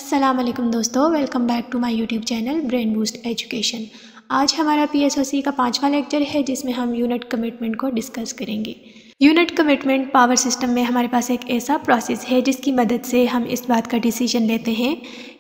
अस्सलाम वालेकुम दोस्तों, welcome back to my YouTube channel brain boost education. आज हमारा PSOC का 5वां लेक्चर है जिसमें हम यूनिट कमिटमेंट को डिस्कस करेंगे। यूनिट कमिटमेंट पावर सिस्टम में हमारे पास एक ऐसा प्रोसेस है जिसकी मदद से हम इस बात का डिसीजन लेते हैं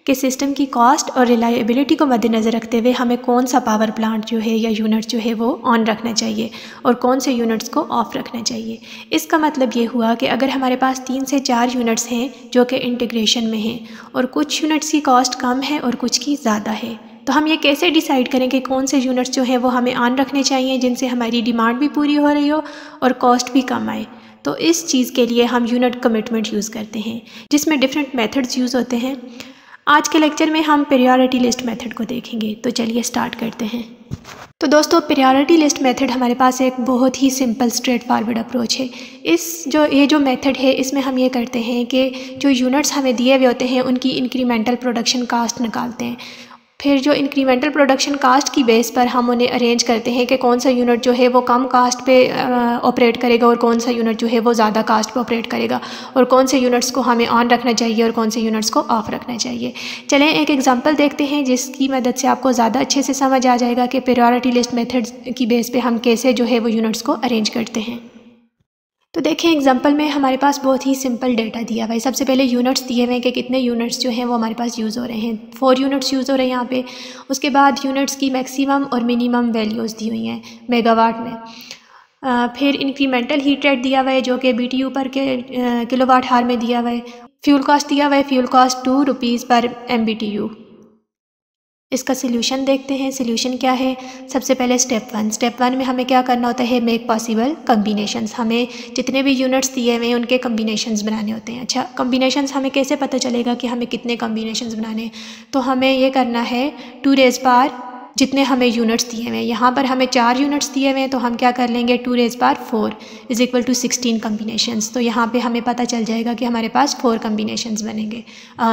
कि सिस्टम की कॉस्ट और रिलायबिलिटी को मद्देनज़र रखते हुए हमें कौन सा पावर प्लांट जो है या यूनिट जो है वो ऑन रखना चाहिए और कौन से यूनिट्स को ऑफ रखना चाहिए। इसका मतलब ये हुआ कि अगर हमारे पास 3 से 4 यूनिट्स हैं जो कि इंटीग्रेशन में हैं और कुछ यूनिट्स की कॉस्ट कम है और कुछ की ज़्यादा है, तो हम ये कैसे डिसाइड करें कि कौन से यूनिट्स जो है वो हमें ऑन रखने चाहिए जिनसे हमारी डिमांड भी पूरी हो रही हो और कॉस्ट भी कम आए। तो इस चीज़ के लिए हम यूनिट कमिटमेंट यूज़ करते हैं जिसमें डिफरेंट मेथड्स यूज़ होते हैं। आज के लेक्चर में हम प्रायोरिटी लिस्ट मेथड को देखेंगे, तो चलिए स्टार्ट करते हैं। तो दोस्तों, प्रायोरिटी लिस्ट मेथड हमारे पास एक बहुत ही सिंपल स्ट्रेट फॉरवर्ड अप्रोच है। ये जो मेथड है इसमें हम ये करते हैं कि जो यूनिट्स हमें दिए हुए होते हैं उनकी इंक्रीमेंटल प्रोडक्शन कास्ट निकालते हैं। फिर जो इंक्रीमेंटल प्रोडक्शन कास्ट की बेस पर हम उन्हें अरेंज करते हैं कि कौन सा यूनिट जो है वो कम कास्ट पे ऑपरेट करेगा और कौन सा यूनिट जो है वो ज़्यादा कास्ट पे ऑपरेट करेगा और कौन से यूनिट्स को हमें ऑन रखना चाहिए और कौन से यूनिट्स को ऑफ रखना चाहिए। चलें एक एग्जांपल देखते हैं जिसकी मदद से आपको ज़्यादा अच्छे से समझ आ जाएगा कि प्रायोरिटी लिस्ट मेथड की बेस पर हम कैसे जो है वो यूनिट्स को अरेंज करते हैं। तो देखें एग्जांपल में हमारे पास बहुत ही सिंपल डेटा दिया हुआ है। सबसे पहले यूनिट्स दिए हुए हैं कि कितने यूनिट्स जो हैं वो हमारे पास यूज़ हो रहे हैं। 4 यूनिट्स यूज़ हो रहे हैं यहाँ पे। उसके बाद यूनिट्स की मैक्सिमम और मिनिमम वैल्यूज़ दी हुई हैं मेगावाट में। फिर इंक्रीमेंटल हीट रेट दिया हुआ है जो कि BTU पर के किलोवाट हार में दिया हुआ है। फ्यूल कॉस्ट दिया हुआ है, फ्यूल कॉस्ट 2 रुपीज़ पर MBTU। इसका सोल्यूशन देखते हैं। सोल्यूशन क्या है? सबसे पहले स्टेप वन में हमें क्या करना होता है? Make possible combinations. हमें जितने भी यूनिट्स दिए हुए हैं उनके कम्बिनेशंस बनाने होते हैं। अच्छा, कम्बिनेशंस हमें कैसे पता चलेगा कि हमें कितने कम्बिनेशंस बनाने हैं? तो हमें ये करना है 2 रेज़ पावर जितने हमें यूनिट्स दिए हुए हैं। यहाँ पर हमें 4 यूनिट्स दिए हुए हैं तो हम क्या कर लेंगे 2 raise power 4 is equal to 16 combinations. तो यहाँ पे हमें पता चल जाएगा कि हमारे पास 4 कम्बिनेशंस बनेंगे,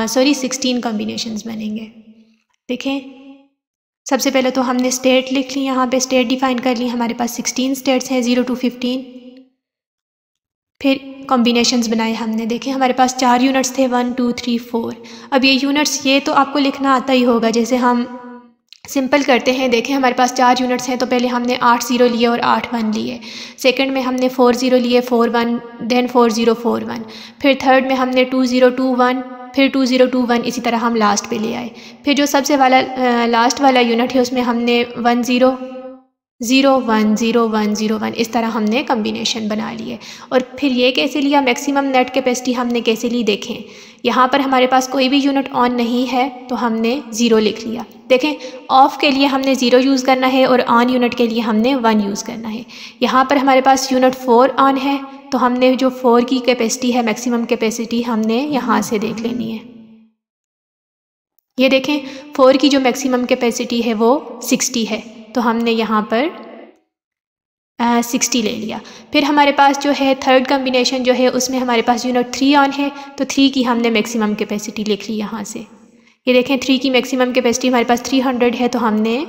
16 कम्बिनेशंस बनेंगे। देखें, सबसे पहले तो हमने स्टेट लिख ली, यहाँ पे स्टेट डिफाइन कर ली। हमारे पास 16 स्टेट्स हैं 0 to 15। फिर कॉम्बिनेशंस बनाए हमने। देखें हमारे पास 4 यूनिट्स थे 1 2 3 4। अब ये यूनिट्स ये तो आपको लिखना आता ही होगा। जैसे हम सिंपल करते हैं। देखें हमारे पास 4 यूनिट्स हैं तो पहले हमने 8 0 लिए और 8 1 लिए। सेकंड में हमने 4 0 लिए 4 1, देन 4 0 4 1। फिर थर्ड में हमने 2 0 2 1, फिर 2 0 2 1। इसी तरह हम लास्ट पे ले आए। फिर जो सबसे लास्ट वाला यूनिट है उसमें हमने 1 0 0 1 0 1 0 1 इस तरह हमने कम्बिनेशन बना लिए। और फिर ये कैसे लिया? मैक्सिमम नेट कैपेसिटी हमने कैसे ली? देखें यहाँ पर हमारे पास कोई भी यूनिट ऑन नहीं है तो हमने 0 लिख लिया। देखें ऑफ के लिए हमने 0 यूज़ करना है और ऑन यूनिट के लिए हमने 1 यूज़ करना है। यहाँ पर हमारे पास यूनिट 4 ऑन है तो हमने जो 4 की कैपेसिटी है, मैक्सिमम कैपेसिटी, हमने यहाँ से देख लेनी है। ये देखें 4 की जो मैक्सिमम कैपेसिटी है वो 60 है तो हमने यहाँ पर 60 ले लिया। फिर हमारे पास जो है थर्ड कम्बिनेशन जो है उसमें हमारे पास यूनिट 3 ऑन है तो 3 की हमने मैक्सिमम कैपेसिटी लिख ली यहाँ से। ये देखें 3 की मैक्सिमम कैपेसिटी हमारे पास 300 है तो हमने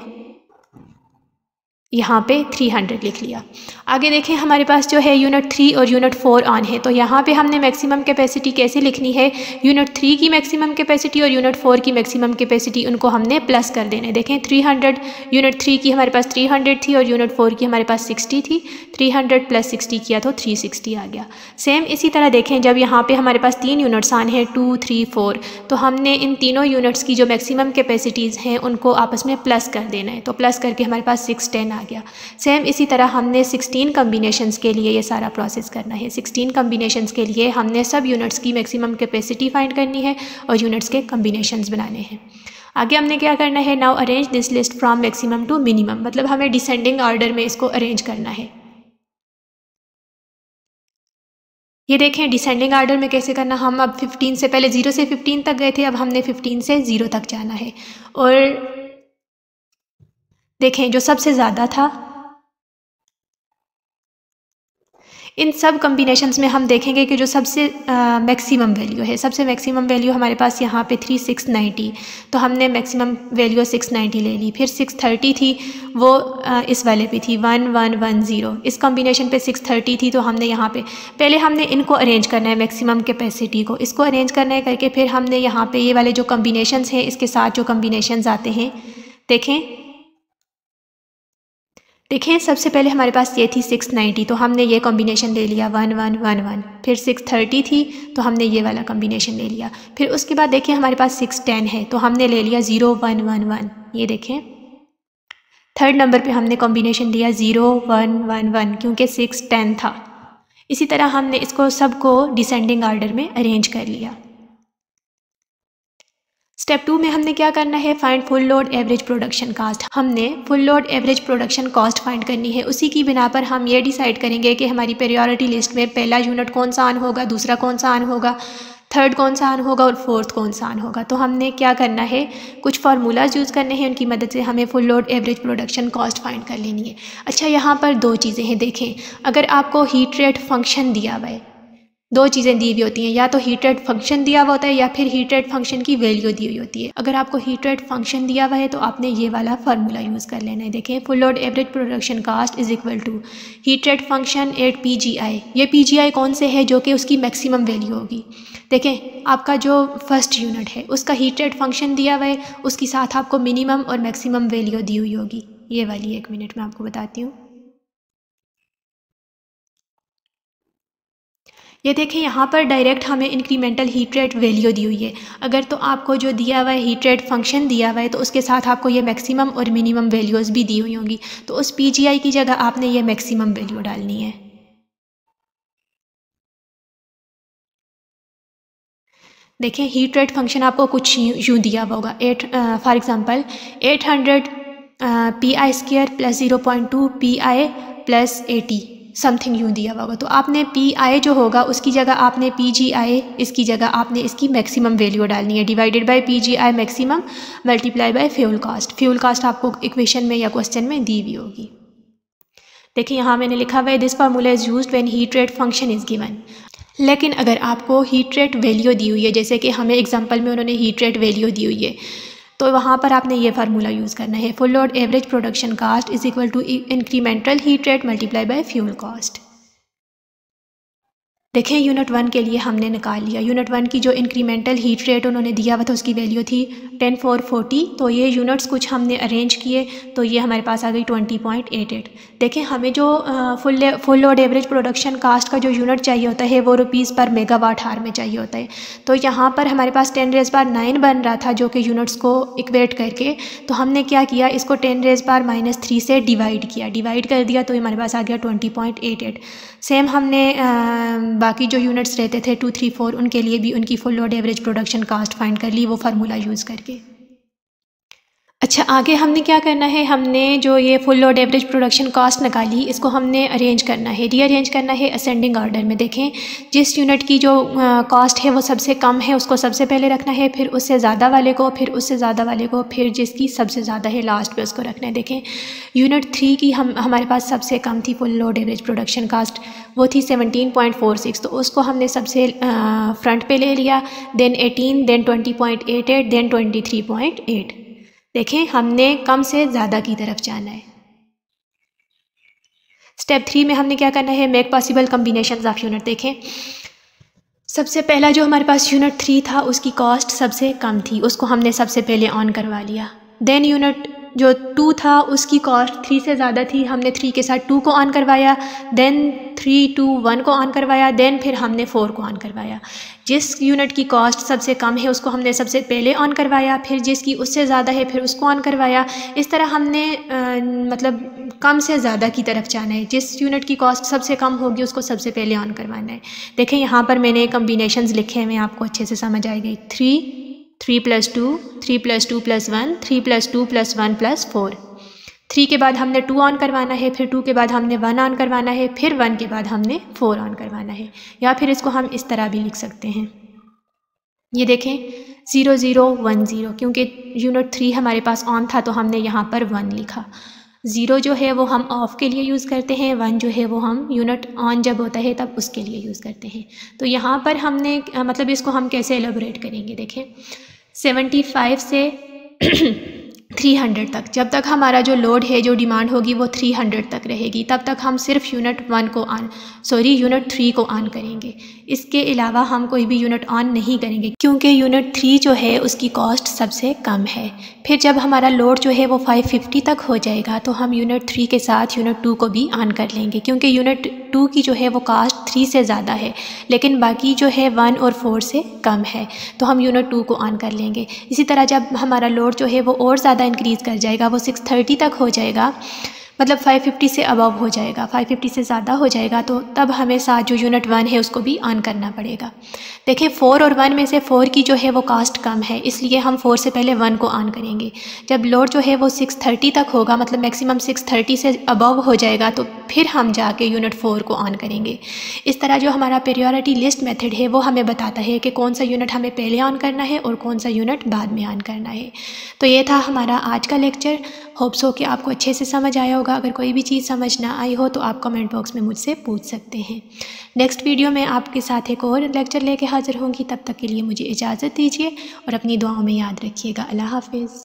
यहाँ पे 300 लिख लिया। आगे देखें हमारे पास जो है यूनिट 3 और यूनिट 4 ऑन है तो यहाँ पे हमने मैक्सिमम कैपेसिटी कैसे लिखनी है? यूनिट 3 की मैक्सिमम कैपेसिटी और यूनिट 4 की मैक्सिमम कैपेसिटी उनको हमने प्लस कर देने। देखें 300 यूनिट 3 की हमारे पास 300 थी और यूनिट 4 की हमारे पास 60 थी। 300 प्लस 60 किया तो 360 आ गया। सेम इसी तरह देखें जब यहाँ पे हमारे पास 3 यूनिट्स ऑन है 2 3 4 तो हमने इन तीनों यूनिट्स की जो मैक्सिमम कैपेसिटीज़ हैं उनको आपस में प्लस कर देना है। तो प्लस करके हमारे पास 6 10 आ गया। सेम इसी तरह हमने 16 कम्बिनेशंस के लिए ये सारा प्रोसेस करना है। 16 कम्बिनेशंस के लिए हमने सब यूनिट्स की मैक्सिमम कैपेसिटी फाइंड करनी है और यूनिट्स के कम्बिनेशंस बनाने हैं। आगे हमने क्या करना है? Now arrange this list from maximum to minimum, मतलब हमें डिसेंडिंग ऑर्डर में इसको अरेंज करना है। ये देखें डिसेंडिंग ऑर्डर में कैसे करना। हम अब 15 से पहले 0 से 15 तक गए थे, अब हमने 15 से 0 तक जाना है। और देखें जो सबसे ज़्यादा था इन सब कम्बिनेशंस में हम देखेंगे कि जो सबसे मैक्सिमम वैल्यू है, सबसे मैक्सिमम वैल्यू हमारे पास यहाँ पे थी 690, तो हमने मैक्सिमम वैल्यू 690 ले ली। फिर 630 थी, वो इस वाले पे थी 1110, इस कॉम्बिनेशन पे 630 थी, तो हमने यहाँ पे पहले हमने इनको अरेंज करना है, मैक्सिमम कैपेसिटी को इसको अरेंज करना है करके फिर हमने यहाँ पे ये वाले जो कॉम्बिनेशंस हैं इसके साथ जो कॉम्बिनेशंस आते हैं देखें सबसे पहले हमारे पास ये थी 690, तो हमने ये कॉम्बिनेशन ले लिया 1111। फिर 630 थी, तो हमने ये वाला कॉम्बिनेशन ले लिया। फिर उसके बाद देखिए हमारे पास 610 है, तो हमने ले लिया 0111। ये देखें थर्ड नंबर पे हमने कॉम्बिनेशन लिया 0111 क्योंकि 610 था। इसी तरह हमने इसको सबको डिसेंडिंग आर्डर में अरेंज कर लिया। स्टेप 2 में हमने क्या करना है, find full load average production cost. हमने full load average production cost find करनी है। उसी की बिना पर हम ये डिसाइड करेंगे कि हमारी प्रायोरिटी लिस्ट में पहला यूनिट कौन सा ऑन होगा, दूसरा कौन सा ऑन होगा, थर्ड कौन सा ऑन होगा और फोर्थ कौन सा ऑन होगा। तो हमने क्या करना है, कुछ फार्मूलाज यूज़ करने हैं, उनकी मदद से हमें full load average production cost find कर लेनी है। अच्छा, यहाँ पर दो चीज़ें हैं। देखें, अगर आपको हीट रेट फंक्शन दिया हुआ है, दो चीज़ें दी हुई होती हैं, या तो हीट रेट फंक्शन दिया हुआ होता है या फिर हीट रेट फंक्शन की वैल्यू दी हुई होती है। अगर आपको हीट रेट फंक्शन दिया हुआ है तो आपने ये वाला फार्मूला यूज़ कर लेना है। देखें, full load average production cost is equal to heat rate function at PGI। ये PGI कौन से है, जो कि उसकी मैक्सिमम वैल्यू होगी। देखें, आपका जो फर्स्ट यूनिट है उसका हीट रेट फंक्शन दिया हुआ है, उसके साथ आपको मिनिमम और मैक्सिमम वैल्यू दी हुई होगी। ये वाली 1 मिनट में आपको बताती हूँ। ये देखें, यहाँ पर डायरेक्ट हमें इंक्रीमेंटल हीट रेट वैल्यू दी हुई है। अगर तो आपको जो दिया हुआ है हीट रेट फंक्शन दिया हुआ है तो उसके साथ आपको ये मैक्सिमम और मिनिमम वैल्यूज़ भी दी हुई होंगी, तो उस PGI की जगह आपने ये मैक्सिमम वैल्यू डालनी है। देखें, हीट रेट फंक्शन आपको कुछ यूँ दिया हुआ होगा, for example 800 PI² + 0.2 PI + 80 something यूँ दिया हुआ होगा। तो आपने PI जो होगा उसकी जगह आपने PGI, इसकी जगह आपने इसकी मैक्सिमम वैल्यू डालनी है, divided by PGI maximum multiply by fuel cost. Fuel cost आपको इक्वेशन में या क्वेश्चन में दी हुई होगी। देखिए, यहाँ मैंने लिखा हुआ है this formula is used when heat rate function is given. लेकिन अगर आपको हीट रेट वैल्यू दी हुई है, जैसे कि हमें एग्जांपल में उन्होंने हीट रेट वैल्यू दी हुई है, तो वहाँ पर आपने ये फार्मूला यूज़ करना है, full load average production cost is equal to incremental heat rate multiply by fuel cost. देखें, यूनिट 1 के लिए हमने निकाल लिया। यूनिट 1 की जो इंक्रीमेंटल हीट रेट उन्होंने दिया हुआ था उसकी वैल्यू थी 10,440। तो ये यूनिट्स कुछ हमने अरेंज किए, तो ये हमारे पास आ गई 20.88। देखें, हमें जो full load average production cost का जो यूनिट चाहिए होता है वो रुपीज़ पर मेगावाट आवर में चाहिए होता है। तो यहाँ पर हमारे पास 10⁻9 बन रहा था, जो कि यूनिट्स को इक्वेट करके, तो हमने क्या किया, इसको 10⁻³ से डिवाइड किया, डिवाइड कर दिया, तो हमारे पास आ गया 20.88। सेम हमने बाकी जो यूनिट्स रहते थे 2, 3, 4, उनके लिए भी उनकी full load average production cost find कर ली, वो फार्मूला यूज़ करके। अच्छा, आगे हमने क्या करना है, हमने जो ये full load average production cost निकाली इसको हमने अरेंज करना है, रीअरेंज करना है असेंडिंग ऑर्डर में। देखें, जिस यूनिट की जो कॉस्ट है वो सबसे कम है उसको सबसे पहले रखना है, फिर उससे ज़्यादा वाले को, फिर उससे ज़्यादा वाले को, फिर जिसकी सबसे ज़्यादा है लास्ट पे उसको रखना है। देखें, यूनिट 3 की हमारे पास सबसे कम थी full load average production cost, वो थी 17.46, तो उसको हमने सबसे फ्रंट पे ले लिया, देन 18, देन 20.88, देन 23.8। देखें, हमने कम से ज़्यादा की तरफ जाना है। स्टेप 3 में हमने क्या करना है, make possible combinations of unit. देखें, सबसे पहला जो हमारे पास यूनिट 3 था उसकी कॉस्ट सबसे कम थी, उसको हमने सबसे पहले ऑन करवा लिया। देन यूनिट जो 2 था उसकी कॉस्ट 3 से ज़्यादा थी, हमने 3 के साथ 2 को ऑन करवाया, देन 3, 2, 1 को ऑन करवाया, देन फिर हमने 4 को ऑन करवाया। जिस यूनिट की कॉस्ट सबसे कम है उसको हमने सबसे पहले ऑन करवाया, फिर जिसकी उससे ज़्यादा है फिर उसको ऑन करवाया। इस तरह हमने मतलब कम से ज़्यादा की तरफ जाना है, जिस यूनिट की कॉस्ट सबसे कम होगी उसको सबसे पहले ऑन करवाना है। देखें, यहाँ पर मैंने कम्बिनेशंस लिखे हैं, आपको अच्छे से समझ आएगी। 3 + 2, 3 + 2 + 1, 3 + 2 + 1 + 4। 3 के बाद हमने 2 ऑन करवाना है, फिर 2 के बाद हमने 1 ऑन करवाना है, फिर 1 के बाद हमने 4 ऑन करवाना है। या फिर इसको हम इस तरह भी लिख सकते हैं, ये देखें 0, 0, 1, 0, क्योंकि यूनिट 3 हमारे पास ऑन था तो हमने यहाँ पर 1 लिखा। ज़ीरो जो है वो हम ऑफ़ के लिए यूज़ करते हैं, 1 जो है वो हम यूनिट ऑन जब होता है तब उसके लिए यूज़ करते हैं। तो यहाँ पर हमने मतलब इसको हम कैसे एलेबोरेट करेंगे, देखें 75 से 300 तक, जब तक हमारा जो लोड है, जो डिमांड होगी वो 300 तक रहेगी, तब तक हम सिर्फ यूनिट 3 को ऑन करेंगे। इसके अलावा हम कोई भी यूनिट ऑन नहीं करेंगे क्योंकि यूनिट 3 जो है उसकी कॉस्ट सबसे कम है। फिर जब हमारा लोड जो है वो 550 तक हो जाएगा तो हम यूनिट 3 के साथ यूनिट 2 को भी ऑन कर लेंगे, क्योंकि यूनिट 2 की जो है वो कास्ट 3 से ज़्यादा है, लेकिन बाकी जो है 1 और 4 से कम है, तो हम यूनिट 2 को ऑन कर लेंगे। इसी तरह जब हमारा लोड जो है वो और ज़्यादा इंक्रीज़ कर जाएगा, वो 630 तक हो जाएगा, मतलब 550 से अबव हो जाएगा, 550 से ज़्यादा हो जाएगा, तो तब हमें साथ जो यूनिट 1 है उसको भी ऑन करना पड़ेगा। देखिए 4 और 1 में से 4 की जो है वो कास्ट कम है, इसलिए हम 4 से पहले 1 को ऑन करेंगे। जब लोड जो है वो 630 तक होगा, मतलब मैक्सिमम 630 से अबव हो जाएगा, तो फिर हम जाके यूनिट 4 को ऑन करेंगे। इस तरह जो हमारा प्रायोरिटी लिस्ट मेथड है वो हमें बताता है कि कौन सा यूनिट हमें पहले ऑन करना है और कौन सा यूनिट बाद में ऑन करना है। तो ये था हमारा आज का लेक्चर। होप सो कि आपको अच्छे से समझ आया होगा। अगर कोई भी चीज़ समझ ना आई हो तो आप कमेंट बॉक्स में मुझसे पूछ सकते हैं। नेक्स्ट वीडियो में आपके साथ एक और लेक्चर लेके हाजिर होंगी। तब तक के लिए मुझे इजाज़त दीजिए और अपनी दुआओं में याद रखिएगा। अल्लाह हाफिज़।